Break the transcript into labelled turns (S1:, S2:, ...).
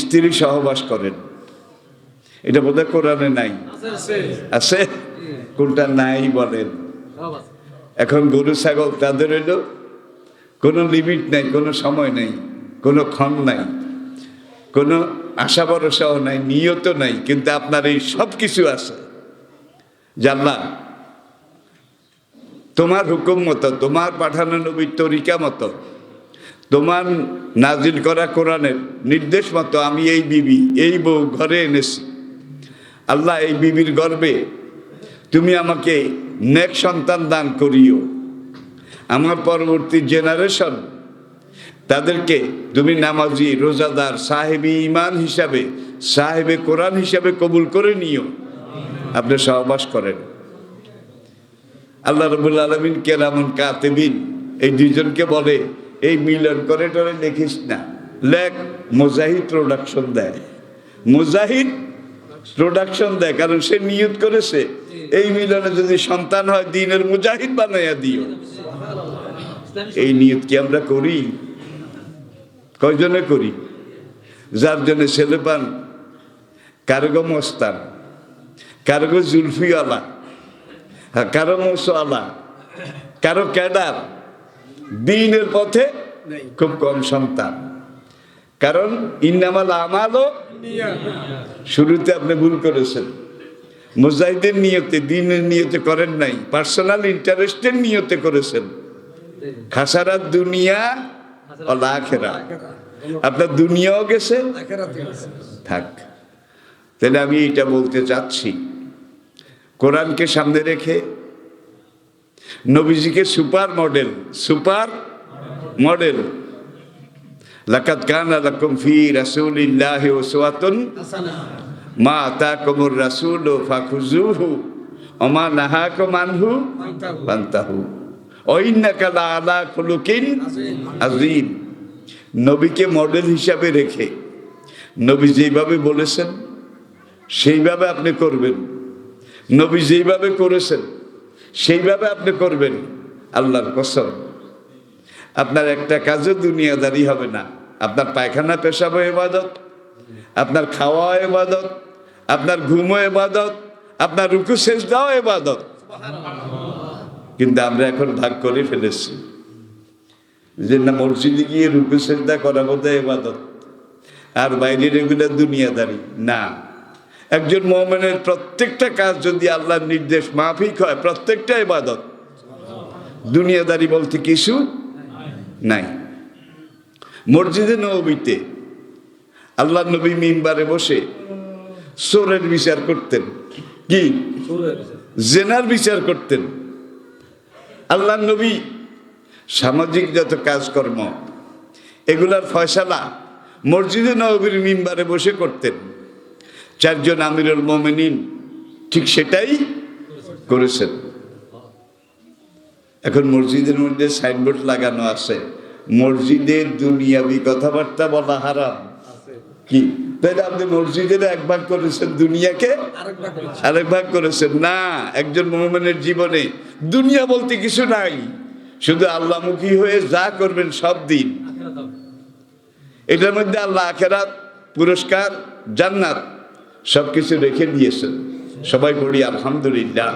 S1: স্ত্রী সহবাস করেন, এটা বোধহয় কোরআনে নাই। আছে? কোনটা নাই বলেন? এখন গরু ছাগল তাদের হইল কোনো লিমিট নাই, কোনো সময় নেই, কোনো ক্ষণ নাই, কোনো আশা ভরসাও নাই, নিয়ত নাই, কিন্তু আপনার এই সব কিছু আছে। জানলা তোমার হুকুম মতো, তোমার পাঠানো নবীর তরিকা মতো, তোমার নাজিল করা কোরআনের নির্দেশ মতো আমি এই বিবি, এই বউ ঘরে এনেছি। আল্লাহ, এই বিবির গর্ভে তুমি আমাকে নেক সন্তান দান করিও। আমার পরবর্তী জেনারেশন তাদেরকে তুমি নামাজি, রোজাদার, সাহেবী ইমান হিসাবে, সাহেবে কোরআন হিসাবে কবুল করে নিও। আপনি সহবাস করেন। আল্লাহ রাব্বুল আলামিন কেরামুন কাতিবিন এই দুইজনকে বলে, এই মিলন করে টরে লিখিস না, লেখ। মুজাহিদ প্রোডাকশন দেয়, মুজাহিদ প্রোডাকশন দেয়, কারণ সে নিয়ত করেছে এই মিলনে যদি সন্তান হয় দ্বীনের মুজাহিদ বানাইয়া দিও। এই নিয়ত কি আমরা করি? কয়জনে করি? যার জন্য ছেলে পান কারগো মস্তান, কারগো জুলফিওয়ালা, কারো মৌসওয়ালা, কারো ক্যাডার, দ্বীনের পথে খুব কম সন্তান। কারণ ইন্নামাল আমালু, শুরুতে আপনি ভুল করেছেন। মুজাহিদের নিয়তে, দ্বীনের নিয়তে করেন নাই, পার্সোনাল ইন্টারেস্টের নিয়তে করেছেন। খাসারাত দুনিয়া ওয়াল আখিরা, আপনার দুনিয়াও গেছে, থাক। তাহলে আমি এটা বলতে চাচ্ছি, কোরআনকে সামনে রেখে নবীজিকে সুপার মডেল লাকাদ কানা লাকুম ফি রাসূলিল্লাহি উসওয়াতুন মা আতাকুমুর রাসূলু ফাখুযুহু ওয়া মা নাহাকুম আনহু ফান্তাহু ওয়া ইন্নাকা লাআলা খুলুকিন আযীম। নবীকে মডেল হিসাবে রেখে নবী যেভাবে বলেছেন সেইভাবে আপনি করবেন, নবী যেভাবে করেছেন সেইভাবে আপনি করবেন। আল্লাহর কসম, আপনার একটা কাজও দুনিয়াদারি হবে না। আপনার পায়খানা পেশাবও ইবাদত, আপনার খাওয়া ইবাদত, আপনার ঘুমও ইবাদত, আপনার রুকু সেজদাও ইবাদত। কিন্তু আমরা এখন ভাগ করে ফেলেছি যে না, মসজিদে গিয়ে রুকু সেজদা করা বোধহয় ইবাদত, আর বাইরের এগুলো দুনিয়াদারি না। একজন মুমিনের প্রত্যেকটা কাজ যদি আল্লাহর নির্দেশ মাফিক হয়, প্রত্যেকটা ইবাদত। দুনিয়াদারি বলতে কিছু নাই। মসজিদে নববীতে আল্লাহর নবী মিম্বারে বসে চোরের বিচার করতেন, কি জেনার বিচার করতেন। আল্লাহর নবী সামাজিক যত কাজকর্ম এগুলার ফয়সালা মসজিদে নববীর মিম্বারে বসে করতেন। চারজন আমিরুল মুমিনিন ঠিক সেটাই করেছেন। এখন মসজিদের মধ্যে সাইনবোর্ড লাগানো আছে, মসজিদের দুনিয়াবি কথাবার্তা বলা হারাম। কি তাহলে আপনি মসজিদের এক ভাগ করেছেন, দুনিয়াকে আরেক ভাগ করেছেন না। একজন মুমিনের জীবনে দুনিয়া বলতে কিছু নাই, শুধু আল্লাহমুখী হয়ে যা করবেন সব দিন। এটার মধ্যে আল্লাহ আখিরাত, পুরস্কার, জান্নাত সবকিছু রেখে দিয়েছেন। সবাই বলি আলহামদুলিল্লাহ।